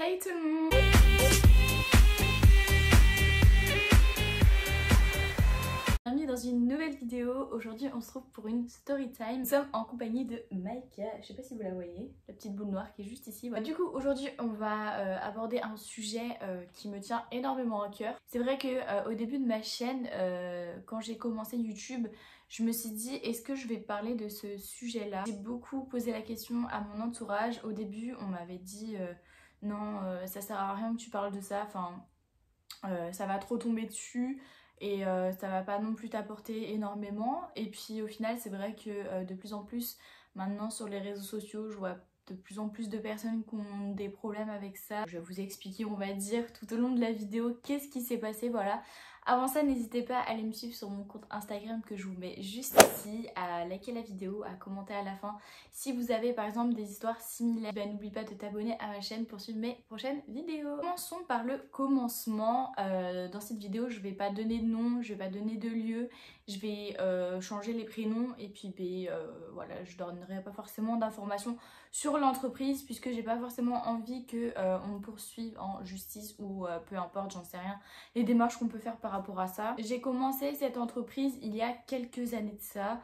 Hey tout le monde! Bienvenue dans une nouvelle vidéo. Aujourd'hui on se trouve pour une story time. Nous sommes en compagnie de Maïka, je sais pas si vous la voyez, la petite boule noire qui est juste ici. Du coup aujourd'hui on va aborder un sujet qui me tient énormément à cœur. C'est vrai que au début de ma chaîne, quand j'ai commencé YouTube, je me suis dit est-ce que je vais parler de ce sujet là. J'ai beaucoup posé la question à mon entourage. Au début on m'avait dit non ça sert à rien que tu parles de ça, enfin ça va trop tomber dessus et ça va pas non plus t'apporter énormément. Et puis au final c'est vrai que de plus en plus maintenant sur les réseaux sociaux je vois de plus en plus de personnes qui ont des problèmes avec ça. Je vais vous expliquer on va dire tout au long de la vidéo qu'est-ce qui s'est passé, voilà. Avant ça n'hésitez pas à aller me suivre sur mon compte Instagram que je vous mets juste ici, à liker la vidéo, à commenter à la fin si vous avez par exemple des histoires similaires. N'oublie pas de t'abonner à ma chaîne pour suivre mes prochaines vidéos. Commençons par le commencement. Dans cette vidéo je vais pas donner de nom, je vais pas donner de lieu, je vais changer les prénoms et puis voilà, je donnerai pas forcément d'informations sur l'entreprise puisque j'ai pas forcément envie que on me poursuive en justice ou peu importe, j'en sais rien, les démarches qu'on peut faire par rapport à ça. J'ai commencé cette entreprise il y a quelques années de ça.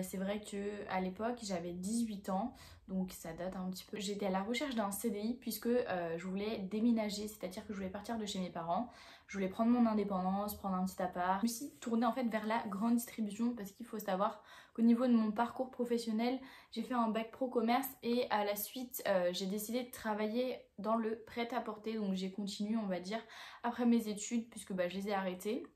C'est vrai que à l'époque j'avais 18 ans, donc ça date un petit peu. J'étais à la recherche d'un CDI puisque je voulais déménager, c'est-à-dire que je voulais partir de chez mes parents. Je voulais prendre mon indépendance, prendre un petit appart. Je me suis tournée en fait vers la grande distribution parce qu'il faut savoir qu'au niveau de mon parcours professionnel, j'ai fait un bac pro commerce et à la suite j'ai décidé de travailler dans le prêt-à-porter. Donc j'ai continué on va dire après mes études puisque je les ai arrêtées.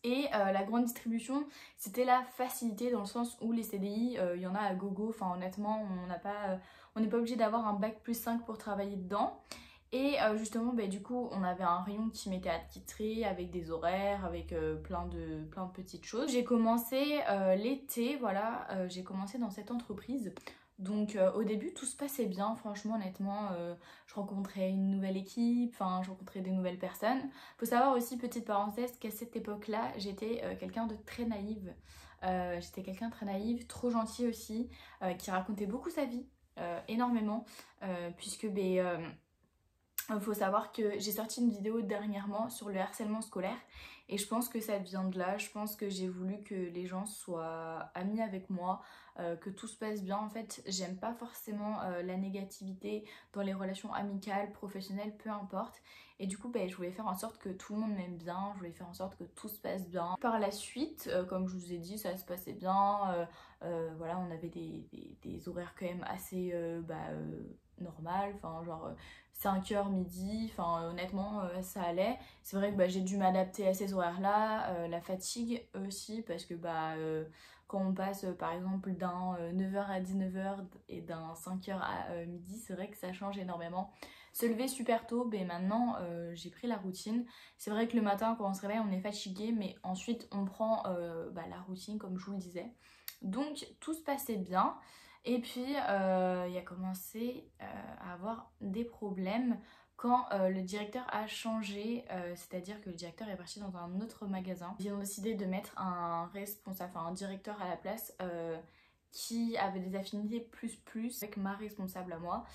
Et la grande distribution, c'était la facilité dans le sens où les CDI, il y en a à gogo. Enfin honnêtement, on n'est pas obligé d'avoir un bac plus 5 pour travailler dedans. Et justement, du coup, on avait un rayon qui m'était attitré avec des horaires, avec plein de petites choses. J'ai commencé l'été, voilà, j'ai commencé dans cette entreprise. Donc au début tout se passait bien, franchement honnêtement, je rencontrais une nouvelle équipe, enfin je rencontrais des nouvelles personnes. Faut savoir aussi, petite parenthèse, qu'à cette époque là j'étais quelqu'un de très naïve. J'étais quelqu'un de très naïve, trop gentil aussi, qui racontait beaucoup sa vie, énormément, puisque faut savoir que j'ai sorti une vidéo dernièrement sur le harcèlement scolaire et je pense que ça vient de là. Je pense que j'ai voulu que les gens soient amis avec moi, que tout se passe bien. En fait, j'aime pas forcément la négativité dans les relations amicales, professionnelles, peu importe. Et du coup, je voulais faire en sorte que tout le monde m'aime bien, je voulais faire en sorte que tout se passe bien. Par la suite, comme je vous ai dit, ça se passait bien. Voilà, on avait des horaires quand même assez normal, enfin genre 5h midi, enfin honnêtement ça allait. C'est vrai que j'ai dû m'adapter à ces horaires là, la fatigue aussi parce que quand on passe par exemple d'un 9h à 19h et d'un 5h à midi, c'est vrai que ça change énormément. Se lever super tôt, maintenant j'ai pris la routine. C'est vrai que le matin quand on se réveille on est fatigué, mais ensuite on prend la routine comme je vous le disais. Donc tout se passait bien. Et puis il a commencé à avoir des problèmes quand le directeur a changé, c'est-à-dire que le directeur est parti dans un autre magasin. Ils ont décidé de mettre un responsable, enfin un directeur à la place qui avait des affinités plus avec ma responsable à moi.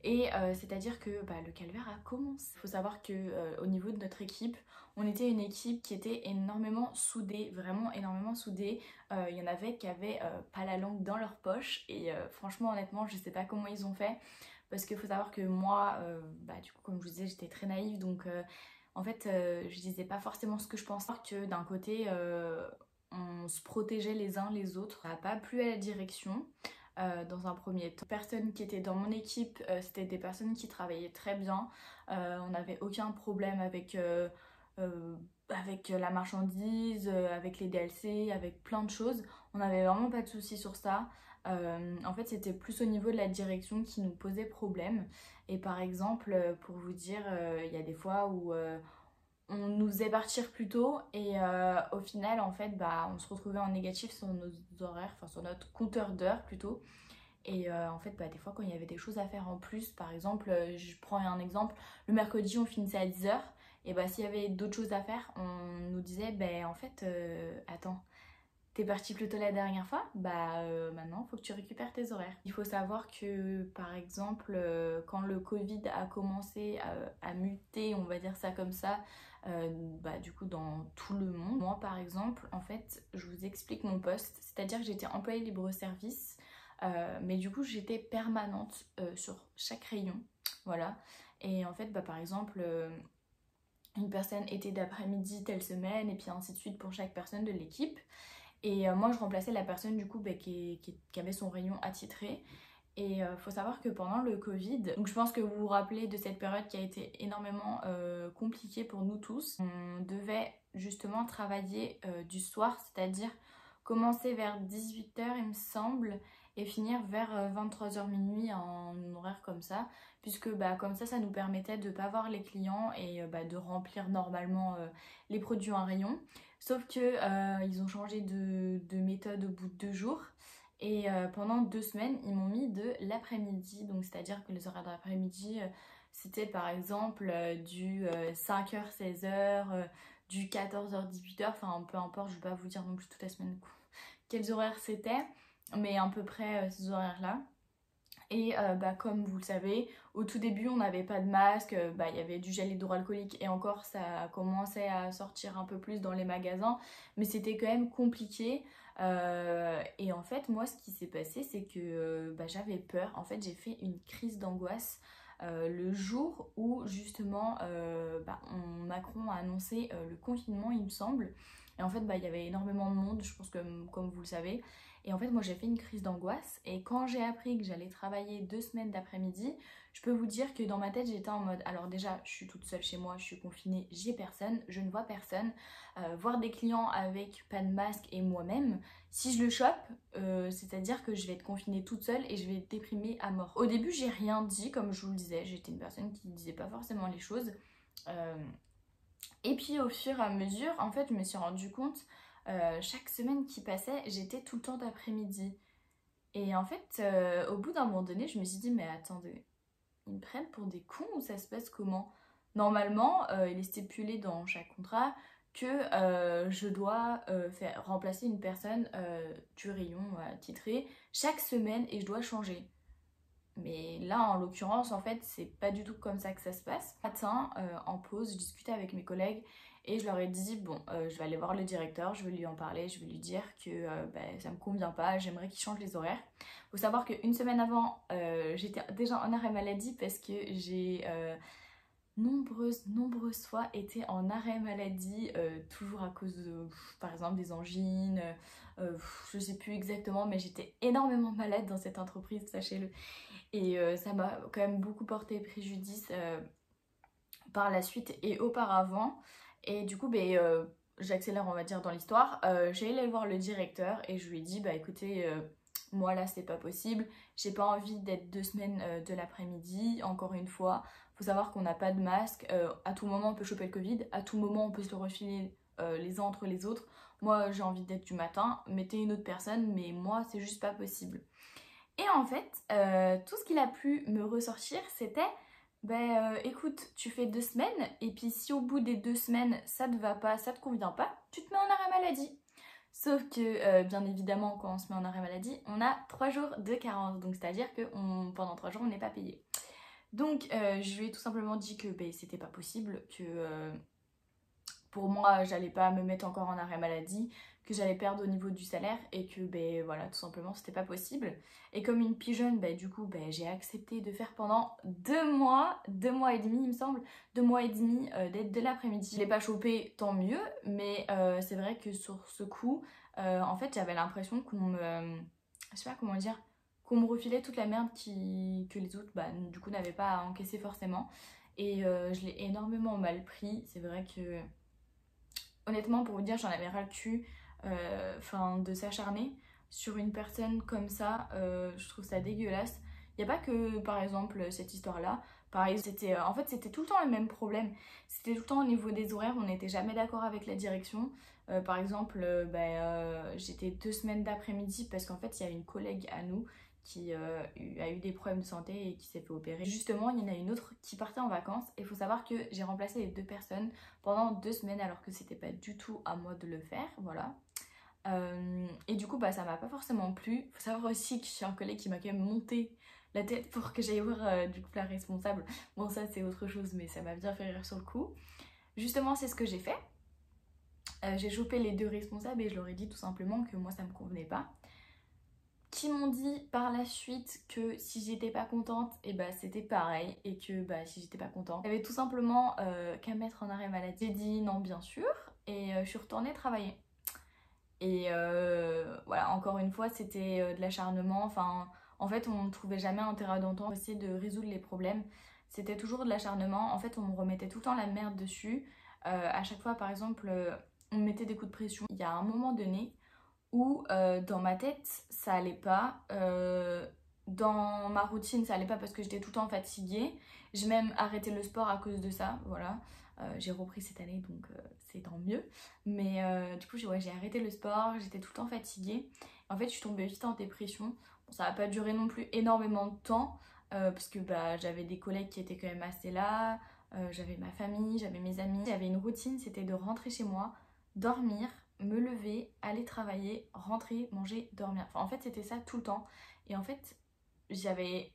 Et c'est-à-dire que le calvaire a commencé. Il faut savoir que au niveau de notre équipe, on était une équipe qui était énormément soudée, vraiment énormément soudée. Il y en avait qui avaient pas la langue dans leur poche et franchement honnêtement je sais pas comment ils ont fait parce qu'il faut savoir que moi du coup comme je vous disais j'étais très naïve, donc en fait je disais pas forcément ce que je pensais. Que d'un côté on se protégeait les uns les autres. Ça n'a pas plu à la direction. Dans un premier temps, les personnes qui étaient dans mon équipe c'était des personnes qui travaillaient très bien. On n'avait aucun problème avec la marchandise, avec les DLC, avec plein de choses. On n'avait vraiment pas de soucis sur ça. En fait c'était plus au niveau de la direction qui nous posait problème. Et par exemple pour vous dire, il y a des fois où on nous faisait partir plus tôt et au final en fait on se retrouvait en négatif sur nos horaires, enfin sur notre compteur d'heures plutôt. Et en fait des fois quand il y avait des choses à faire en plus, par exemple je prends un exemple, le mercredi on finissait à 10h, et s'il y avait d'autres choses à faire on nous disait en fait attends, t'es parti plus tôt la dernière fois, bah maintenant il faut que tu récupères tes horaires. Il faut savoir que par exemple quand le Covid a commencé à muter, on va dire ça comme ça, bah du coup dans tout le monde. Moi par exemple, en fait je vous explique mon poste, c'est-à-dire que j'étais employée libre-service, mais du coup j'étais permanente sur chaque rayon, voilà. Et en fait bah par exemple une personne était d'après-midi telle semaine et puis ainsi de suite pour chaque personne de l'équipe. Et moi je remplaçais la personne du coup bah, qui avait son rayon attitré. Et faut savoir que pendant le Covid, donc je pense que vous vous rappelez de cette période qui a été énormément compliquée pour nous tous. On devait justement travailler du soir, c'est-à-dire commencer vers 18 h il me semble, et finir vers 23 h minuit en horaire comme ça, puisque bah, comme ça nous permettait de ne pas voir les clients et bah, de remplir normalement les produits en rayon. Sauf que ils ont changé de méthode au bout de 2 jours. Et pendant 2 semaines, ils m'ont mis de l'après-midi. Donc c'est-à-dire que les horaires d'après-midi, c'était par exemple du 5 h 16 h, du 14 h 18 h. Enfin peu importe, je ne vais pas vous dire non plus toute la semaine quels horaires c'était. Mais à peu près ces horaires-là. Et bah, comme vous le savez, au tout début on n'avait pas de masque, bah, y avait du gel hydroalcoolique et encore ça commençait à sortir un peu plus dans les magasins, mais c'était quand même compliqué. Et en fait moi ce qui s'est passé c'est que bah, j'avais peur, en fait j'ai fait une crise d'angoisse le jour où justement bah, Macron a annoncé le confinement il me semble. Et en fait bah, y avait énormément de monde, je pense que comme vous le savez. Et en fait, moi, j'ai fait une crise d'angoisse. Et quand j'ai appris que j'allais travailler 2 semaines d'après-midi, je peux vous dire que dans ma tête, j'étais en mode... Alors déjà, je suis toute seule chez moi, je suis confinée, j'ai personne, je ne vois personne. Voir des clients avec pas de masque et moi-même, si je le chope, c'est-à-dire que je vais être confinée toute seule et je vais être déprimée à mort. Au début, j'ai rien dit, comme je vous le disais. J'étais une personne qui ne disait pas forcément les choses. Et puis, au fur et à mesure, en fait, je me suis rendu compte... chaque semaine qui passait, j'étais tout le temps d'après-midi. Et en fait, au bout d'un moment donné, je me suis dit, mais attendez, ils me prennent pour des cons ou ça se passe comment? Normalement, il est stipulé dans chaque contrat que je dois faire remplacer une personne du rayon attitré chaque semaine et je dois changer. Mais là, en l'occurrence, en fait, c'est pas du tout comme ça que ça se passe. Ce matin, en pause, je discutais avec mes collègues et je leur ai dit, bon, je vais aller voir le directeur, je vais lui en parler, je vais lui dire que ça me convient pas, j'aimerais qu'il change les horaires. Faut savoir qu'une semaine avant, j'étais déjà en arrêt maladie parce que j'ai nombreuses fois été en arrêt maladie, toujours à cause de, par exemple, des angines, je sais plus exactement, mais j'étais énormément malade dans cette entreprise, sachez-le. Et ça m'a quand même beaucoup porté préjudice par la suite et auparavant. Et du coup, j'accélère on va dire dans l'histoire. J'ai allé voir le directeur et je lui ai dit, bah écoutez, moi là c'est pas possible. J'ai pas envie d'être 2 semaines de l'après-midi. Encore une fois, faut savoir qu'on n'a pas de masque. À tout moment on peut choper le Covid. À tout moment on peut se le refiler les uns entre les autres. Moi j'ai envie d'être du matin. Mettez une autre personne, mais moi c'est juste pas possible. Et en fait, tout ce qu'il a pu me ressortir, c'était écoute, tu fais 2 semaines, et puis si au bout des 2 semaines ça te va pas, ça te convient pas, tu te mets en arrêt maladie. Sauf que, bien évidemment, quand on se met en arrêt maladie, on a 3 jours de carence, donc c'est-à-dire que pendant 3 jours, on n'est pas payé. Donc, je lui ai tout simplement dit que c'était pas possible, que pour moi, j'allais pas me mettre encore en arrêt maladie, que j'allais perdre au niveau du salaire et que voilà, tout simplement c'était pas possible. Et comme une pigeonne, du coup j'ai accepté de faire pendant 2 mois et demi il me semble, 2 mois et demi d'être de l'après-midi. Je l'ai pas chopé, tant mieux, mais c'est vrai que sur ce coup, en fait j'avais l'impression qu'on me, je sais pas comment dire, qu'on me refilait toute la merde que les autres du coup n'avaient pas à encaisser forcément. Et je l'ai énormément mal pris, c'est vrai que honnêtement, pour vous dire, j'en avais ras le cul de s'acharner sur une personne comme ça. Je trouve ça dégueulasse. Il n'y a pas que, par exemple, cette histoire-là. Pareil, en fait, c'était tout le temps le même problème. C'était tout le temps au niveau des horaires, on n'était jamais d'accord avec la direction. Par exemple, j'étais 2 semaines d'après-midi parce qu'en fait, il y a une collègue à nous qui a eu des problèmes de santé et qui s'est fait opérer. Justement, il y en a une autre qui partait en vacances et il faut savoir que j'ai remplacé les 2 personnes pendant 2 semaines alors que c'était pas du tout à moi de le faire, voilà. Et du coup bah ça m'a pas forcément plu. Faut savoir aussi que j'ai un collègue qui m'a quand même monté la tête pour que j'aille voir du coup la responsable. Bon ça c'est autre chose mais ça m'a bien fait rire sur le coup. Justement c'est ce que j'ai fait. J'ai chopé les deux responsables et je leur ai dit tout simplement que moi ça me convenait pas. Qui m'ont dit par la suite que si j'étais pas contente, et bah c'était pareil, et que bah si j'étais pas contente, il y avait tout simplement qu'à mettre en arrêt maladie. J'ai dit non bien sûr, et je suis retournée travailler. Et voilà, encore une fois c'était de l'acharnement, enfin en fait on ne trouvait jamais un terrain d'entente pour essayer de résoudre les problèmes. C'était toujours de l'acharnement, en fait on me remettait tout le temps la merde dessus. À chaque fois par exemple on me mettait des coups de pression. Il y a un moment donné où dans ma tête ça allait pas, dans ma routine ça allait pas parce que j'étais tout le temps fatiguée. J'ai même arrêté le sport à cause de ça, voilà. J'ai repris cette année donc c'est tant mieux. Mais du coup j'ai arrêté le sport, j'étais tout le temps fatiguée. En fait je suis tombée vite en dépression. Bon, ça n'a pas duré non plus énormément de temps parce que bah, j'avais des collègues qui étaient quand même assez là, j'avais ma famille, j'avais mes amis. J'avais une routine, c'était de rentrer chez moi, dormir, me lever, aller travailler, rentrer, manger, dormir. Enfin, en fait, c'était ça tout le temps. Et en fait, j'avais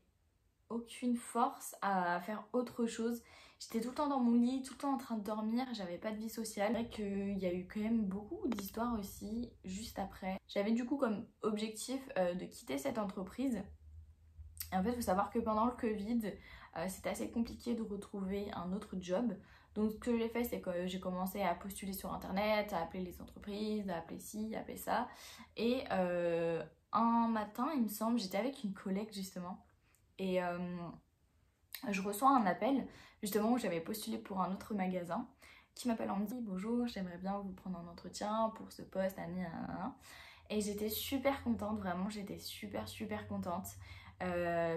aucune force à faire autre chose. J'étais tout le temps dans mon lit, tout le temps en train de dormir, j'avais pas de vie sociale. C'est vrai qu'il y a eu quand même beaucoup d'histoires aussi juste après. J'avais du coup comme objectif de quitter cette entreprise. Et en fait, il faut savoir que pendant le Covid, c'était assez compliqué de retrouver un autre job. Donc, ce que j'ai fait, c'est que j'ai commencé à postuler sur internet, à appeler les entreprises, à appeler ci, à appeler ça. Et un matin, il me semble, j'étais avec une collègue justement. Et je reçois un appel, justement, où j'avais postulé pour un autre magasin, qui m'appelle en me dit bonjour, j'aimerais bien vous prendre en entretien pour ce poste, nanana. Et j'étais super contente, vraiment, j'étais super contente.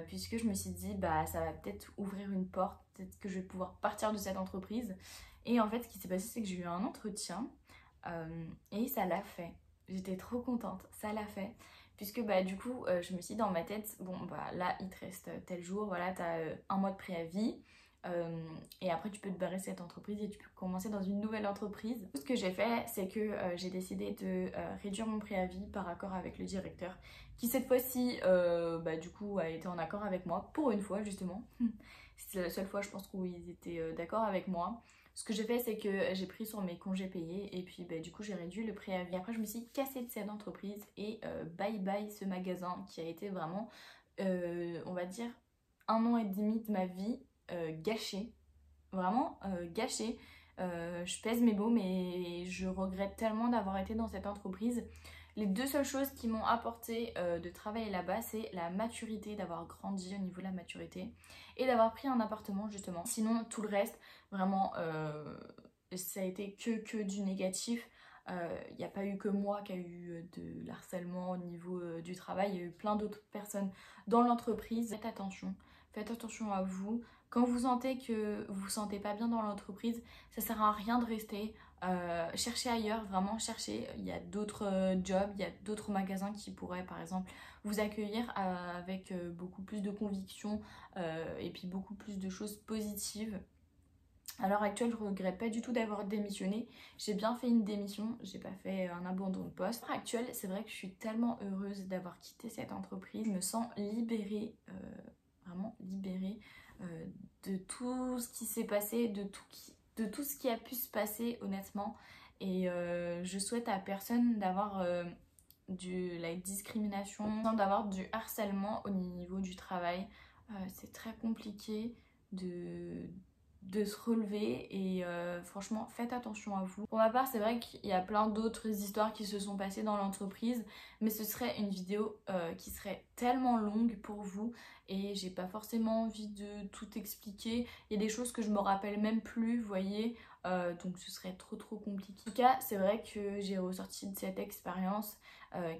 Puisque je me suis dit bah ça va peut-être ouvrir une porte, peut-être que je vais pouvoir partir de cette entreprise. Et en fait ce qui s'est passé c'est que j'ai eu un entretien et ça l'a fait. J'étais trop contente, ça l'a fait. Puisque bah du coup je me suis dit dans ma tête, bon bah là il te reste tel jour, voilà t'as un mois de préavis. Et après tu peux te barrer de cette entreprise et tu peux commencer dans une nouvelle entreprise. Ce que j'ai fait c'est que j'ai décidé de réduire mon préavis par accord avec le directeur qui cette fois-ci bah, du coup a été en accord avec moi pour une fois justement. C'était la seule fois je pense où ils étaient d'accord avec moi. Ce que j'ai fait c'est que j'ai pris sur mes congés payés et puis bah, du coup j'ai réduit le préavis. Après je me suis cassée de cette entreprise et bye bye ce magasin qui a été vraiment on va dire 1 an et demi de ma vie gâché, vraiment gâché. Je pèse mes mots mais je regrette tellement d'avoir été dans cette entreprise. Les deux seules choses qui m'ont apporté de travailler là-bas, c'est la maturité, d'avoir grandi au niveau de la maturité et d'avoir pris un appartement justement. Sinon tout le reste, vraiment ça a été que du négatif. Il n'y a pas eu que moi qui a eu de l'harcèlement au niveau du travail, il y a eu plein d'autres personnes dans l'entreprise. Faites attention à vous. Quand vous sentez que vous vous sentez pas bien dans l'entreprise, ça sert à rien de rester. Cherchez ailleurs, vraiment cherchez. Il y a d'autres jobs, il y a d'autres magasins qui pourraient par exemple vous accueillir avec beaucoup plus de conviction et puis beaucoup plus de choses positives. À l'heure actuelle, je regrette pas du tout d'avoir démissionné. J'ai bien fait une démission, j'ai pas fait un abandon de poste. À l'heure actuelle, c'est vrai que je suis tellement heureuse d'avoir quitté cette entreprise. Je me sens libérée, vraiment libérée de tout ce qui s'est passé, de tout ce qui a pu se passer honnêtement. Et je souhaite à personne d'avoir de la discrimination, d'avoir du harcèlement au niveau du travail. C'est très compliqué de se relever et franchement faites attention à vous. Pour ma part c'est vrai qu'il y a plein d'autres histoires qui se sont passées dans l'entreprise mais ce serait une vidéo qui serait tellement longue pour vous et j'ai pas forcément envie de tout expliquer. Il y a des choses que je me rappelle même plus, vous voyez, donc ce serait trop compliqué. En tout cas c'est vrai que j'ai ressorti de cette expérience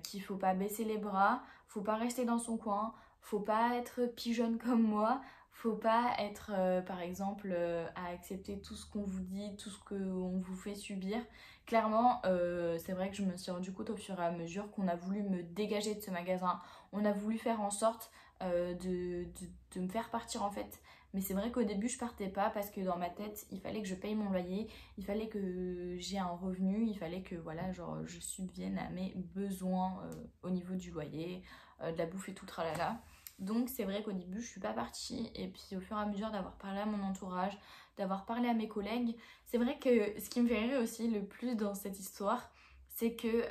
qu'il faut pas baisser les bras, faut pas rester dans son coin, faut pas être pigeonne comme moi. Faut pas être par exemple à accepter tout ce qu'on vous dit, tout ce qu'on vous fait subir. Clairement c'est vrai que je me suis rendu compte au fur et à mesure qu'on a voulu me dégager de ce magasin. On a voulu faire en sorte de me faire partir en fait Mais c'est vrai qu'au début je partais pas parce que dans ma tête il fallait que je paye mon loyer, il fallait que j'ai un revenu, il fallait que voilà genre je subvienne à mes besoins au niveau du loyer, de la bouffe et tout tralala. Donc c'est vrai qu'au début je suis pas partie, et puis au fur et à mesure d'avoir parlé à mon entourage, d'avoir parlé à mes collègues, c'est vrai que ce qui me fait rire aussi le plus dans cette histoire, c'est que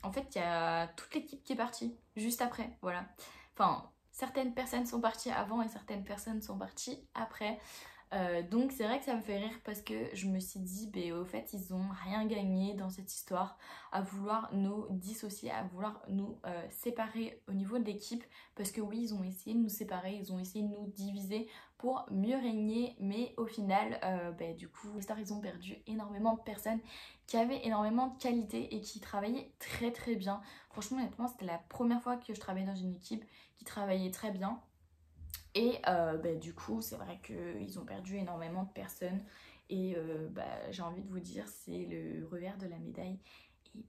en fait il y a toute l'équipe qui est partie juste après, voilà. Enfin, certaines personnes sont parties avant et certaines personnes sont parties après. Donc c'est vrai que ça me fait rire parce que je me suis dit, au fait ils ont rien gagné dans cette histoire à vouloir nous dissocier, à vouloir nous séparer au niveau de l'équipe, parce que oui ils ont essayé de nous séparer, ils ont essayé de nous diviser pour mieux régner, mais au final du coup l'histoire, ils ont perdu énormément de personnes qui avaient énormément de qualité et qui travaillaient très très bien. Franchement honnêtement c'était la première fois que je travaillais dans une équipe qui travaillait très bien. Et du coup, c'est vrai qu'ils ont perdu énormément de personnes. Et j'ai envie de vous dire, c'est le revers de la médaille.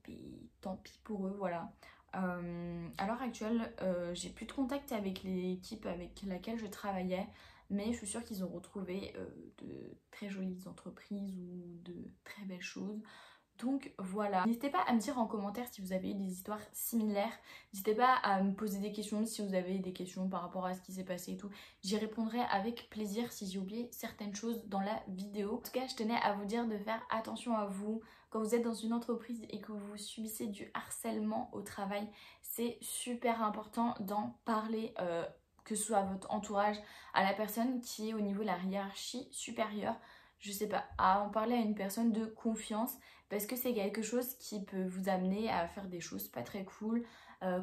Et tant pis pour eux, voilà. À l'heure actuelle, j'ai plus de contact avec l'équipe avec laquelle je travaillais. Mais je suis sûre qu'ils ont retrouvé de très jolies entreprises ou de très belles choses. Donc voilà, n'hésitez pas à me dire en commentaire si vous avez eu des histoires similaires, n'hésitez pas à me poser des questions si vous avez des questions par rapport à ce qui s'est passé et tout, j'y répondrai avec plaisir si j'ai oublié certaines choses dans la vidéo. En tout cas, je tenais à vous dire de faire attention à vous quand vous êtes dans une entreprise et que vous subissez du harcèlement au travail. C'est super important d'en parler, que ce soit à votre entourage, à la personne qui est au niveau de la hiérarchie supérieure, je sais pas, à en parler à une personne de confiance, parce que c'est quelque chose qui peut vous amener à faire des choses pas très cool,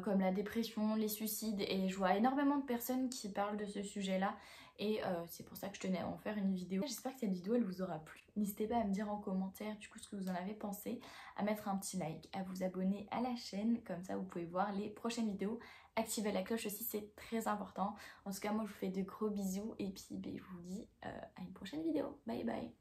comme la dépression, les suicides, et je vois énormément de personnes qui parlent de ce sujet-là, et c'est pour ça que je tenais à en faire une vidéo. J'espère que cette vidéo elle vous aura plu. N'hésitez pas à me dire en commentaire du coup ce que vous en avez pensé, à mettre un petit like, à vous abonner à la chaîne, comme ça vous pouvez voir les prochaines vidéos. Activez la cloche aussi, c'est très important. En tout cas moi je vous fais de gros bisous, et puis je vous dis à une prochaine vidéo. Bye bye.